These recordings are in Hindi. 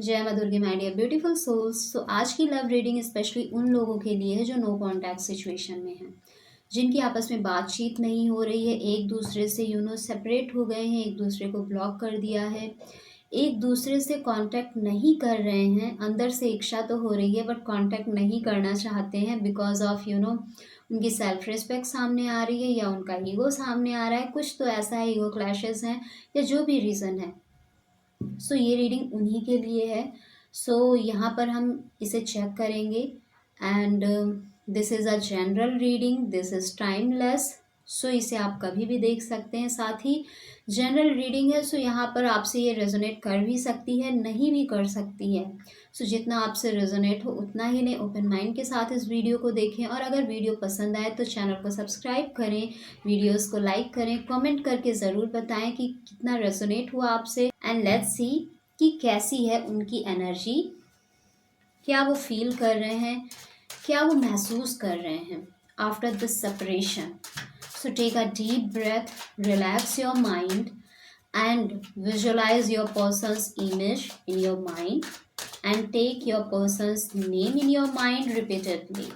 जय माँ दुर्गे माय डियर ब्यूटीफुल सोल्स। तो आज की लव रीडिंग स्पेशली उन लोगों के लिए है जो नो कांटेक्ट सिचुएशन में हैं, जिनकी आपस में बातचीत नहीं हो रही है, एक दूसरे से सेपरेट हो गए हैं, एक दूसरे को ब्लॉक कर दिया है, एक दूसरे से कांटेक्ट नहीं कर रहे हैं। अंदर से इच्छा तो हो रही है बट कांटेक्ट नहीं करना चाहते हैं बिकॉज ऑफ उनकी सेल्फ रिस्पेक्ट सामने आ रही है या उनका ईगो सामने आ रहा है। कुछ तो ऐसा है, ईगो क्लैशेस हैं या जो भी रीज़न है। सो ये रीडिंग उन्हीं के लिए है। सो यहाँ पर हम इसे चेक करेंगे and this is a general reading, this is timeless. So इसे आप कभी भी देख सकते हैं। साथ ही जनरल रीडिंग है, सो यहाँ पर आपसे ये रेजोनेट कर भी सकती है, नहीं भी कर सकती है। सो जितना आपसे रेजोनेट हो उतना ही लें। ओपन माइंड के साथ इस वीडियो को देखें और अगर वीडियो पसंद आए तो चैनल को सब्सक्राइब करें, वीडियोस को लाइक करें, कमेंट करके ज़रूर बताएं कि कितना रेजोनेट हुआ आपसे। एंड लेट्स सी कि कैसी है उनकी एनर्जी, क्या वो फील कर रहे हैं, क्या वो महसूस कर रहे हैं after this separation. So take a deep breath, relax your mind and visualize your person's image in your mind and take your person's name in your mind repeatedly.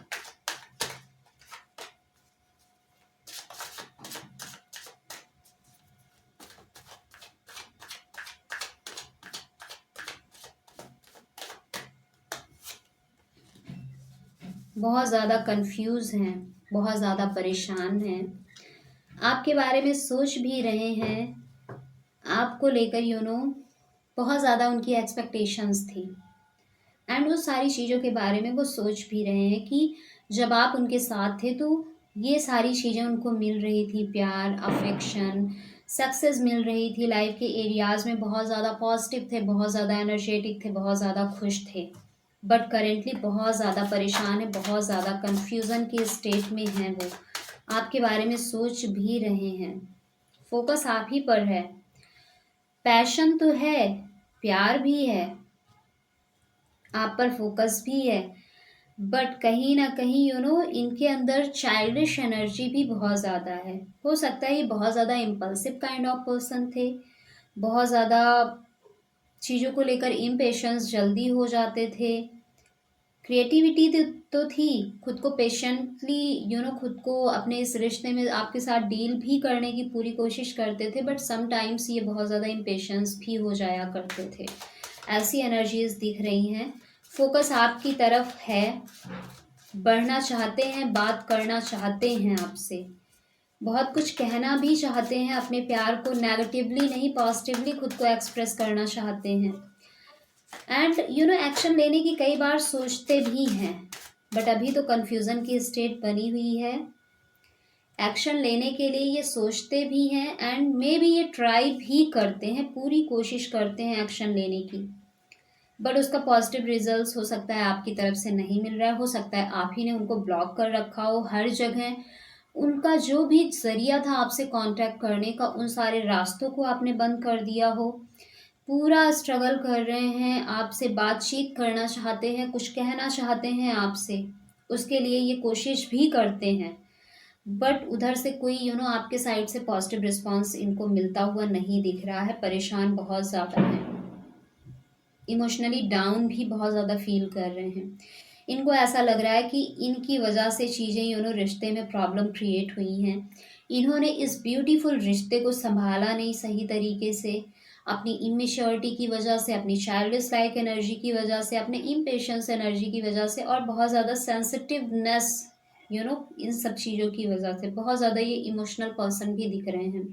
बहुत ज़्यादा कंफ्यूज हैं, बहुत ज़्यादा परेशान हैं, आपके बारे में सोच भी रहे हैं, आपको लेकर बहुत ज़्यादा उनकी एक्सपेक्टेशंस थी एंड वो सारी चीज़ों के बारे में वो सोच भी रहे हैं कि जब आप उनके साथ थे तो ये सारी चीज़ें उनको मिल रही थी, प्यार, अफेक्शन, सक्सेस मिल रही थी, लाइफ के एरियाज़ में बहुत ज़्यादा पॉजिटिव थे, बहुत ज़्यादा एनर्जेटिक थे, बहुत ज़्यादा खुश थे। बट करेंटली बहुत ज़्यादा परेशान है, बहुत ज़्यादा कन्फ्यूज़न की स्टेट में हैं वो, आपके बारे में सोच भी रहे हैं। फोकस आप ही पर है, पैशन तो है, प्यार भी है, आप पर फोकस भी है, बट कहीं ना कहीं इनके अंदर चाइल्डिश एनर्जी भी बहुत ज़्यादा है। हो सकता है ये बहुत ज़्यादा इम्पल्सिव काइंड ऑफ पर्सन थे, बहुत ज़्यादा चीज़ों को लेकर इम्पेशंस जल्दी हो जाते थे। क्रिएटिविटी तो थी, खुद को पेशेंटली खुद को अपने इस रिश्ते में आपके साथ डील भी करने की पूरी कोशिश करते थे, बट समटाइम्स ये बहुत ज़्यादा इम्पेशंस भी हो जाया करते थे। ऐसी एनर्जीज दिख रही हैं। फोकस आपकी तरफ है, बढ़ना चाहते हैं, बात करना चाहते हैं आपसे, बहुत कुछ कहना भी चाहते हैं, अपने प्यार को नेगेटिवली नहीं पॉजिटिवली खुद को एक्सप्रेस करना चाहते हैं एंड एक्शन लेने की कई बार सोचते भी हैं, बट अभी तो कन्फ्यूज़न की स्टेट बनी हुई है। एक्शन लेने के लिए ये सोचते भी हैं एंड मे बी ये ट्राई भी करते हैं, पूरी कोशिश करते हैं एक्शन लेने की, बट उसका पॉजिटिव रिजल्ट्स हो सकता है आपकी तरफ से नहीं मिल रहा है, हो सकता है आप ही ने उनको ब्लॉक कर रखा हो हर जगह। उनका जो भी जरिया था आपसे कांटेक्ट करने का, उन सारे रास्तों को आपने बंद कर दिया हो। पूरा स्ट्रगल कर रहे हैं, आपसे बातचीत करना चाहते हैं, कुछ कहना चाहते हैं आपसे, उसके लिए ये कोशिश भी करते हैं, बट उधर से कोई आपके साइड से पॉजिटिव रिस्पांस इनको मिलता हुआ नहीं दिख रहा है। परेशान बहुत ज़्यादा है, इमोशनली डाउन भी बहुत ज़्यादा फील कर रहे हैं। इनको ऐसा लग रहा है कि इनकी वजह से चीज़ें रिश्ते में प्रॉब्लम क्रिएट हुई हैं, इन्होंने इस ब्यूटीफुल रिश्ते को संभाला नहीं सही तरीके से, अपनी इमेच्योरिटी की वजह से, अपनी चाइल्डिश लाइक एनर्जी की वजह से, अपने इम्पेशंस एनर्जी की वजह से और बहुत ज़्यादा सेंसिटिवनेस इन सब चीज़ों की वजह से बहुत ज़्यादा ये इमोशनल पर्सन भी दिख रहे हैं।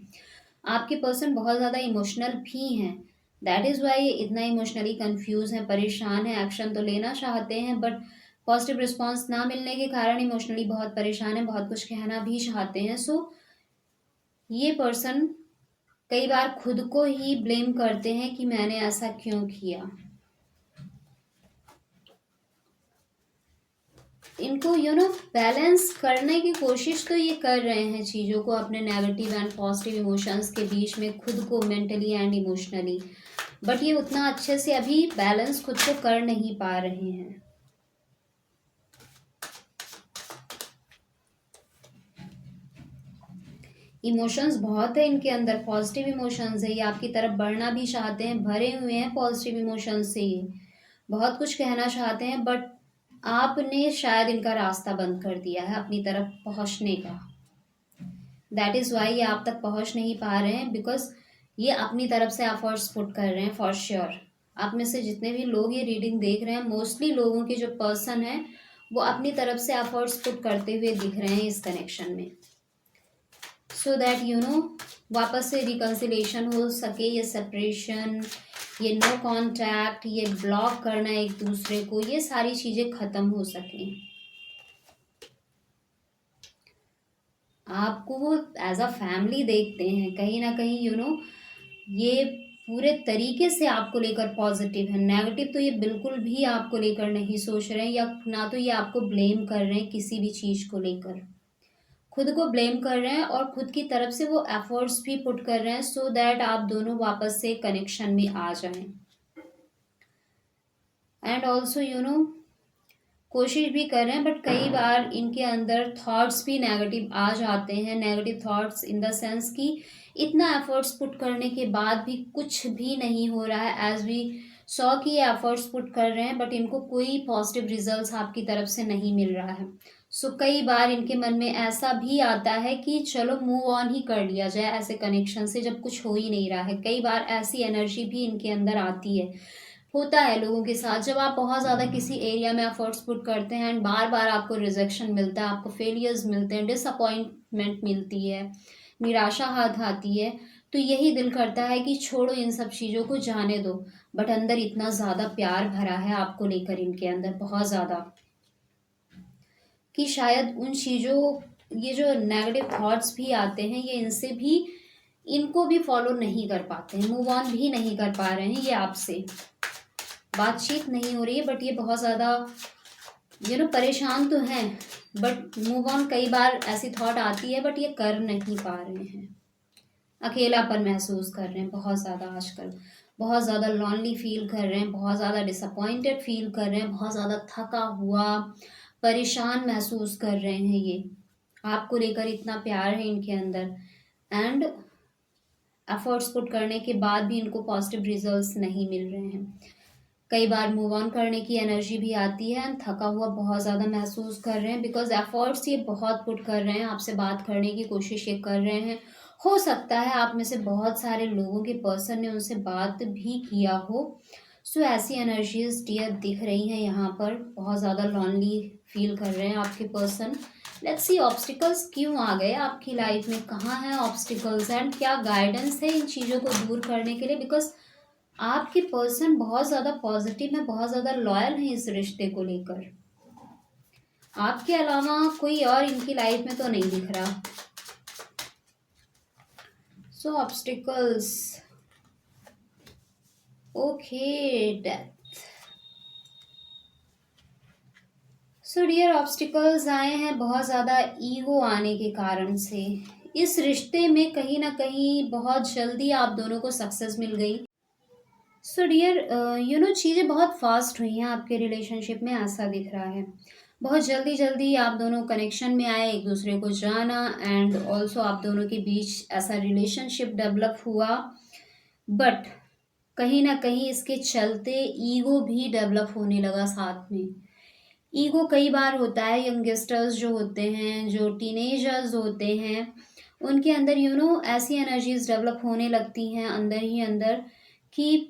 आपके पर्सन बहुत ज़्यादा इमोशनल भी हैं, दैट इज़ वाई ये इतना इमोशनली कंफ्यूज हैं, परेशान हैं, एक्शन तो लेना चाहते हैं बट पॉजिटिव रिस्पांस ना मिलने के कारण इमोशनली बहुत परेशान हैं, बहुत कुछ कहना भी चाहते हैं। सो ये पर्सन कई बार खुद को ही ब्लेम करते हैं कि मैंने ऐसा क्यों किया। इनको बैलेंस करने की कोशिश तो ये कर रहे हैं चीज़ों को, अपने नेगेटिव एंड पॉजिटिव इमोशंस के बीच में खुद को मेंटली एंड इमोशनली, बट ये उतना अच्छे से अभी बैलेंस खुद को कर नहीं पा रहे हैं। इमोशंस बहुत है इनके अंदर, पॉजिटिव इमोशंस है, ये आपकी तरफ बढ़ना भी चाहते हैं, भरे हुए हैं पॉजिटिव इमोशंस से, ये बहुत कुछ कहना चाहते हैं, बट आपने शायद इनका रास्ता बंद कर दिया है अपनी तरफ पहुंचने का। दैट इज़ वाई ये आप तक पहुंच नहीं पा रहे हैं, बिकॉज ये अपनी तरफ से एफर्ट्स पुट कर रहे हैं फॉर श्योर। आप में से जितने भी लोग ये रीडिंग देख रहे हैं, मोस्टली लोगों के जो पर्सन है वो अपनी तरफ से एफर्ट्स पुट करते हुए दिख रहे हैं इस कनेक्शन में, सो दैट वापस से रिकन्सिलेशन हो सके, ये सेपरेशन, ये नो कांटेक्ट, ये ब्लॉक करना एक दूसरे को, ये सारी चीज़ें ख़त्म हो सकें। आपको वो एज अ फैमिली देखते हैं कहीं ना कहीं, ये पूरे तरीके से आपको लेकर पॉजिटिव है। नेगेटिव तो ये बिल्कुल भी आपको लेकर नहीं सोच रहे हैं, या ना तो ये आपको ब्लेम कर रहे हैं किसी भी चीज़ को लेकर, खुद को ब्लेम कर रहे हैं और खुद की तरफ से वो एफर्ट्स भी पुट कर रहे हैं सो दैट आप दोनों वापस से कनेक्शन में आ जाएं। एंड ऑल्सो कोशिश भी कर रहे हैं, बट कई बार इनके अंदर थॉट्स भी नेगेटिव आ जाते हैं। Negative thoughts in the sense कि इतना एफर्ट्स पुट करने के बाद भी कुछ भी नहीं हो रहा है, एज वी 100 की एफर्ट्स पुट कर रहे हैं बट इनको कोई पॉजिटिव रिजल्ट्स आपकी तरफ से नहीं मिल रहा है। सो कई बार इनके मन में ऐसा भी आता है कि चलो मूव ऑन ही कर लिया जाए ऐसे कनेक्शन से, जब कुछ हो ही नहीं रहा है। कई बार ऐसी एनर्जी भी इनके अंदर आती है, होता है लोगों के साथ, जब आप बहुत ज़्यादा किसी एरिया में एफर्ट्स पुट करते हैं एंड बार बार आपको रिजेक्शन मिलता है, आपको फेलियर्स मिलते हैं, डिसअपॉइंटमेंट मिलती है, निराशा हाथ आती है, तो यही दिल करता है कि छोड़ो इन सब चीज़ों को, जाने दो। बट अंदर इतना ज़्यादा प्यार भरा है आपको लेकर इनके अंदर, बहुत ज़्यादा, कि शायद उन चीज़ों, ये जो नेगेटिव थॉट्स भी आते हैं ये इनसे भी, इनको भी फॉलो नहीं कर पाते हैं, मूव ऑन भी नहीं कर पा रहे हैं, ये आपसे बातचीत नहीं हो रही है, बट ये बहुत ज़्यादा परेशान तो हैं, बट मूव ऑन कई बार ऐसी थॉट आती है बट ये कर नहीं पा रहे हैं। अकेलापन महसूस कर रहे हैं बहुत ज़्यादा आजकल, बहुत ज़्यादा लॉनली फील कर रहे हैं, बहुत ज़्यादा डिसअपॉइंटेड फील कर रहे हैं, बहुत ज़्यादा थका हुआ परेशान महसूस कर रहे हैं। ये आपको लेकर इतना प्यार है इनके अंदर, एंड एफर्ट्स पुट करने के बाद भी इनको पॉजिटिव रिजल्ट्स नहीं मिल रहे हैं। कई बार मूव ऑन करने की एनर्जी भी आती है एंड थका हुआ बहुत ज़्यादा महसूस कर रहे हैं, बिकॉज एफर्ट्स ये बहुत पुट कर रहे हैं, आपसे बात करने की कोशिश ये कर रहे हैं। हो सकता है आप में से बहुत सारे लोगों के पर्सन ने उनसे बात भी किया हो। सो ऐसी एनर्जीज डियर दिख रही हैं यहाँ पर, बहुत ज़्यादा लॉनली फील कर रहे हैं आपके पर्सन। लेट्स सी ऑब्स्टिकल्स क्यों आ गए आपकी लाइफ में, कहाँ हैं ऑब्स्टिकल्स एंड क्या गाइडेंस है इन चीज़ों को दूर करने के लिए, बिकॉज आपके पर्सन बहुत ज़्यादा पॉजिटिव है, बहुत ज़्यादा लॉयल है इस रिश्ते को लेकर। आपके अलावा कोई और इनकी लाइफ में तो नहीं दिख रहा। So obstacles, okay, death. So dear obstacles आए हैं बहुत ज़्यादा ईगो आने के कारण से। इस रिश्ते में कहीं ना कहीं बहुत जल्दी आप दोनों को सक्सेस मिल गई। सो डियर चीज़ें बहुत फास्ट हुई हैं आपके रिलेशनशिप में, ऐसा दिख रहा है। बहुत जल्दी जल्दी आप दोनों कनेक्शन में आए, एक दूसरे को जाना, एंड ऑल्सो आप दोनों के बीच ऐसा रिलेशनशिप डेवलप हुआ। बट कहीं ना कहीं इसके चलते ईगो भी डेवलप होने लगा साथ में। ईगो कई बार होता है, यंगस्टर्स जो होते हैं, जो टीनेजर्स होते हैं, उनके अंदर ऐसी एनर्जीज डेवलप होने लगती हैं अंदर ही अंदर, कि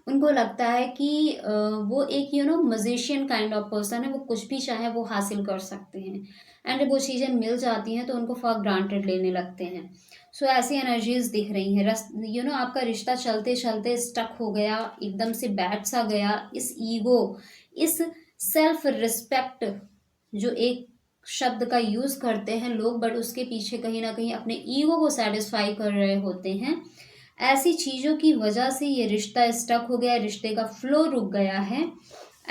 उनको लगता है कि वो एक मजिशियन काइंड ऑफ पर्सन है, वो कुछ भी चाहे वो हासिल कर सकते हैं, एंड जब वो चीज़ें मिल जाती हैं तो उनको फॉर ग्रांटेड लेने लगते हैं। सो ऐसी एनर्जीज दिख रही हैं। आपका रिश्ता चलते चलते स्टक हो गया, एकदम से बैठ सा गया। इस ईगो, इस सेल्फ रिस्पेक्ट, जो एक शब्द का यूज़ करते हैं लोग, बट उसके पीछे कहीं ना कहीं अपने ईगो को सेटिस्फाई कर रहे होते हैं। ऐसी चीज़ों की वजह से ये रिश्ता स्टक हो गया, रिश्ते का फ्लो रुक गया है,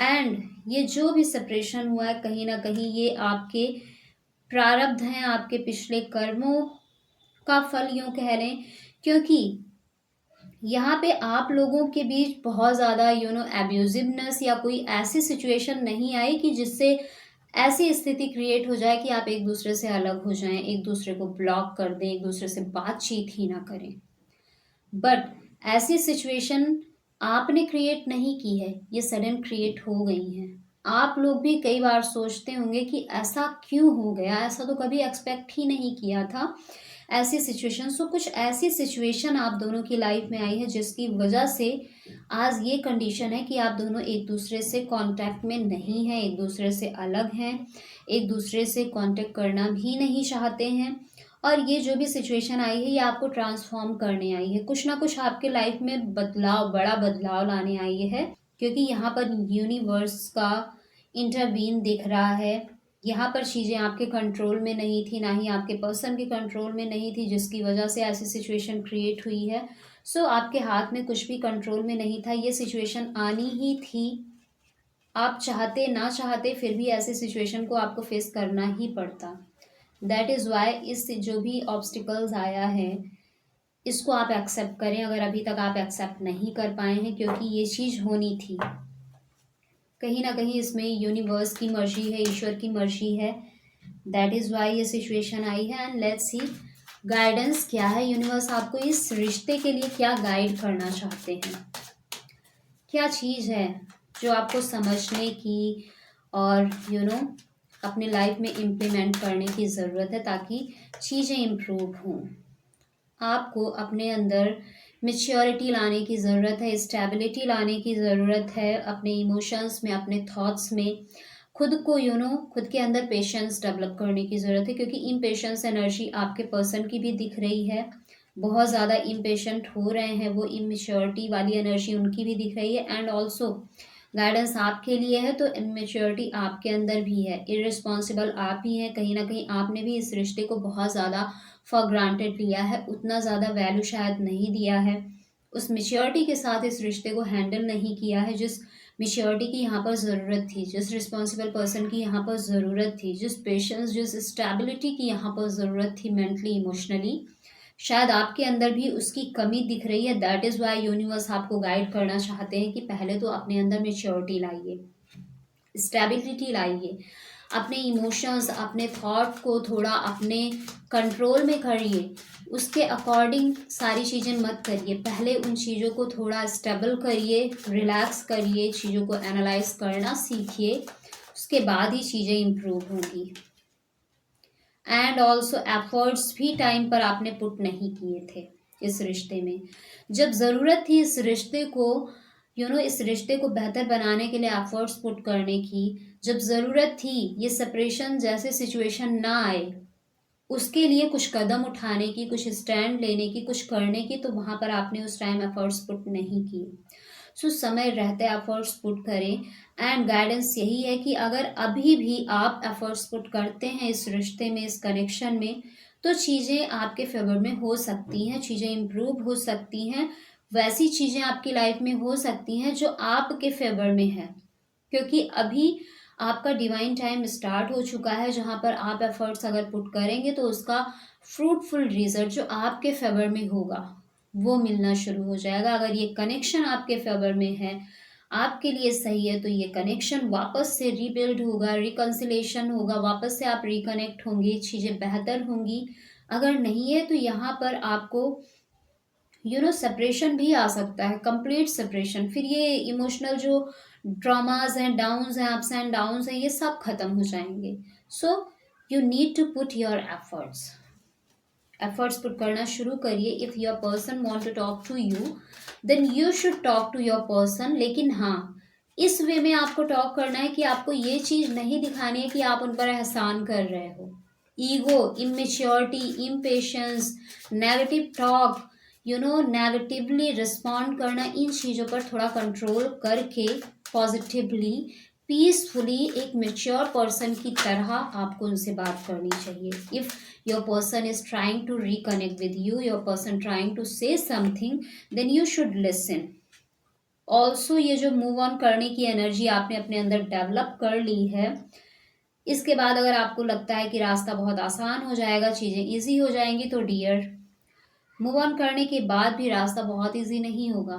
एंड ये जो भी सेपरेशन हुआ है कहीं ना कहीं ये आपके प्रारब्ध हैं, आपके पिछले कर्मों का फल यूँ कह लें, क्योंकि यहाँ पे आप लोगों के बीच बहुत ज़्यादा एब्यूजिवनेस या कोई ऐसी सिचुएशन नहीं आई कि जिससे ऐसी स्थिति क्रिएट हो जाए कि आप एक दूसरे से अलग हो जाएं, एक दूसरे को ब्लॉक कर दें, एक दूसरे से बातचीत ही ना करें। बट ऐसी सिचुएशन आपने क्रिएट नहीं की है, ये सडन क्रिएट हो गई हैं। आप लोग भी कई बार सोचते होंगे कि ऐसा क्यों हो गया, ऐसा तो कभी एक्सपेक्ट ही नहीं किया था ऐसी सिचुएशन। सो कुछ ऐसी सिचुएशन आप दोनों की लाइफ में आई है जिसकी वजह से आज ये कंडीशन है कि आप दोनों एक दूसरे से कांटेक्ट में नहीं हैं, एक दूसरे से अलग हैं, एक दूसरे से कांटेक्ट करना भी नहीं चाहते हैं। और ये जो भी सिचुएशन आई है ये आपको ट्रांसफॉर्म करने आई है, कुछ ना कुछ आपके लाइफ में बदलाव, बड़ा बदलाव लाने आई है, क्योंकि यहाँ पर यूनिवर्स का इंटरवीन दिख रहा है। यहाँ पर चीज़ें आपके कंट्रोल में नहीं थी, ना ही आपके पर्सन के कंट्रोल में नहीं थी, जिसकी वजह से ऐसी सिचुएशन क्रिएट हुई है। सो आपके हाथ में कुछ भी कंट्रोल में नहीं था, ये सिचुएशन आनी ही थी। आप चाहते ना चाहते फिर भी ऐसी सिचुएशन को आपको फेस करना ही पड़ता। दैट इज़ वाई इस जो भी ऑब्स्टिकल्स आया है इसको आप एक्सेप्ट करें, अगर अभी तक आप एक्सेप्ट नहीं कर पाए हैं, क्योंकि ये चीज़ होनी थी। कहीं ना कहीं इसमें यूनिवर्स की मर्जी है, ईश्वर की मर्जी है। दैट इज़ वाई ये सिचुएशन आई है। एंड लेट्स सी गाइडेंस क्या है, यूनिवर्स आपको इस रिश्ते के लिए क्या गाइड करना चाहते हैं, क्या चीज़ है जो आपको समझने की और अपने लाइफ में इम्प्लीमेंट करने की ज़रूरत है ताकि चीज़ें इम्प्रूव हों। आपको अपने अंदर मैच्योरिटी लाने की ज़रूरत है, स्टेबिलिटी लाने की ज़रूरत है अपने इमोशंस में, अपने थॉट्स में। खुद को खुद के अंदर पेशेंस डेवलप करने की ज़रूरत है, क्योंकि इम्पेशेंस एनर्जी आपके पर्सन की भी दिख रही है। बहुत ज़्यादा इम्पेशेंट हो रहे हैं वो, इमेच्योरिटी वाली एनर्जी उनकी भी दिख रही है। एंड ऑल्सो गाइडेंस आपके लिए है तो इमेच्योरिटी आपके अंदर भी है, इररिस्पॉन्सिबल आप ही हैं। कहीं ना कहीं आपने भी इस रिश्ते को बहुत ज़्यादा फॉर ग्रांटेड लिया है, उतना ज़्यादा वैल्यू शायद नहीं दिया है, उस मेच्योरिटी के साथ इस रिश्ते को हैंडल नहीं किया है जिस मेच्योरिटी की यहाँ पर ज़रूरत थी, जिस रिस्पॉन्सिबल पर्सन की यहाँ पर ज़रूरत थी, जिस पेशेंस, जिस स्टेबिलिटी की यहाँ पर ज़रूरत थी मेंटली, इमोशनली। शायद आपके अंदर भी उसकी कमी दिख रही है। दैट इज़ वाई यूनिवर्स आपको गाइड करना चाहते हैं कि पहले तो अपने अंदर मेच्योरिटी लाइए, स्टेबिलिटी लाइए, अपने इमोशंस, अपने थॉट को थोड़ा अपने कंट्रोल में करिए, उसके अकॉर्डिंग सारी चीज़ें मत करिए। पहले उन चीज़ों को थोड़ा स्टेबल करिए, रिलैक्स करिए, चीज़ों को एनालाइज करना सीखिए, उसके बाद ही चीज़ें इम्प्रूव होंगी। एंड ऑल्सो एफर्ट्स भी टाइम पर आपने पुट नहीं किए थे इस रिश्ते में, जब ज़रूरत थी इस रिश्ते को इस रिश्ते को बेहतर बनाने के लिए एफर्ट्स पुट करने की, जब ज़रूरत थी ये सेपरेशन जैसे सिचुएशन ना आए, उसके लिए कुछ कदम उठाने की, कुछ स्टैंड लेने की, कुछ करने की, तो वहाँ पर आपने उस टाइम एफर्ट्स पुट नहीं किए। सो समय रहते एफर्ट्स पुट करें। एंड गाइडेंस यही है कि अगर अभी भी आप एफर्ट्स पुट करते हैं इस रिश्ते में, इस कनेक्शन में, तो चीज़ें आपके फेवर में हो सकती हैं, चीज़ें इम्प्रूव हो सकती हैं, वैसी चीज़ें आपकी लाइफ में हो सकती हैं जो आपके फेवर में है, क्योंकि अभी आपका डिवाइन टाइम स्टार्ट हो चुका है जहाँ पर आप एफर्ट्स अगर पुट करेंगे तो उसका फ्रूटफुल रिजल्ट जो आपके फेवर में होगा वो मिलना शुरू हो जाएगा। अगर ये कनेक्शन आपके फेवर में है, आपके लिए सही है, तो ये कनेक्शन वापस से रीबिल्ड होगा, रिकन्सिलेशन होगा, वापस से आप रिकनेक्ट होंगे, चीज़ें बेहतर होंगी। अगर नहीं है तो यहाँ पर आपको सेपरेशन भी आ सकता है, कंप्लीट सेपरेशन। फिर ये इमोशनल जो ड्रामाज हैं, डाउन्स हैं, अप्स एंड डाउन्स हैं, ये सब खत्म हो जाएंगे। So you need to put your efforts put करना शुरू करिए। If your person want to talk to you, then you should talk to your person. लेकिन हाँ, इस वे में आपको टॉक करना है कि आपको ये चीज़ नहीं दिखानी है कि आप उन पर एहसान कर रहे हो। Ego, immaturity, impatience, negative talk, negatively respond करना, इन चीज़ों पर थोड़ा कंट्रोल करके पॉजिटिवली, पीसफुली, एक मेच्योर पर्सन की तरह आपको उनसे बात करनी चाहिए। If your person is trying to reconnect with you, your person trying to say something, then you should listen. Also ये जो मूव ऑन करने की एनर्जी आपने अपने अंदर डेवलप कर ली है, इसके बाद अगर आपको लगता है कि रास्ता बहुत आसान हो जाएगा, चीज़ें ईजी हो जाएंगी, तो डियर, मूव ऑन करने के बाद भी रास्ता बहुत ईजी नहीं होगा।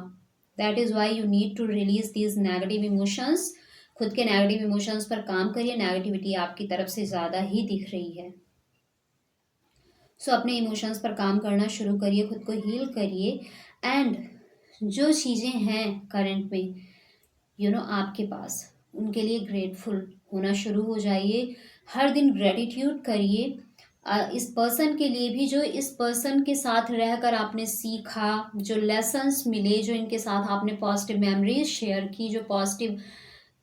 That is why you need to release these negative emotions. खुद के नेगेटिव इमोशंस पर काम करिए, नेगेटिविटी आपकी तरफ से ज़्यादा ही दिख रही है। सो अपने इमोशंस पर काम करना शुरू करिए, खुद को हील करिए एंड जो चीज़ें हैं करंट में आपके पास, उनके लिए ग्रेटफुल होना शुरू हो जाइए। हर दिन ग्रेटिट्यूड करिए इस पर्सन के लिए भी, जो इस पर्सन के साथ रहकर आपने सीखा, जो लेसन्स मिले, जो इनके साथ आपने पॉजिटिव मेमोरीज शेयर की, जो पॉजिटिव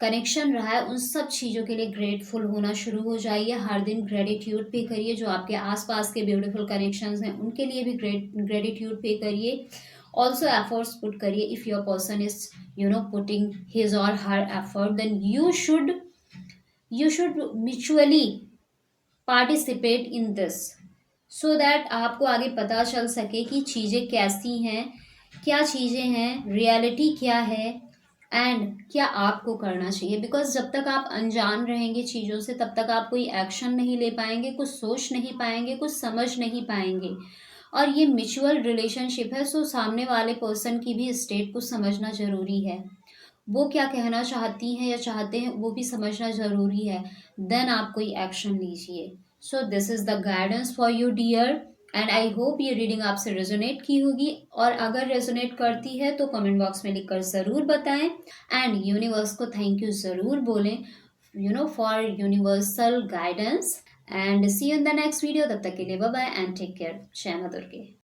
कनेक्शन रहा है, उन सब चीज़ों के लिए ग्रेटफुल होना शुरू हो जाइए। हर दिन ग्रेटिट्यूड पे करिए, जो आपके आसपास के ब्यूटीफुल कनेक्शंस हैं उनके लिए भी ग्रेटिट्यूड पे करिए। ऑल्सो एफर्ट्स पुट करिए। If your person is putting his or her effort, then you should mutually participate in this, so that आपको आगे पता चल सके कि चीज़ें कैसी हैं, क्या चीज़ें हैं, रियलिटी क्या है एंड क्या आपको करना चाहिए। बिकॉज जब तक आप अनजान रहेंगे चीज़ों से, तब तक आप कोई एक्शन नहीं ले पाएंगे, कुछ सोच नहीं पाएंगे, कुछ समझ नहीं पाएंगे। और ये म्यूचुअल रिलेशनशिप है, सो सामने वाले पर्सन की भी स्टेट को समझना ज़रूरी है। वो क्या कहना चाहती हैं या चाहते हैं वो भी समझना ज़रूरी है। देन आप कोई एक्शन लीजिए। So this is the guidance for you dear, and I hope ये रीडिंग आपसे रेजोनेट की होगी, और अगर रेजोनेट करती है तो कमेंट बॉक्स में लिखकर ज़रूर बताएं एंड यूनिवर्स को थैंक यू ज़रूर बोलें for universal guidance. And see you in the next video. तब तक के लिए bye bye and take care. जय मां दुर्गे।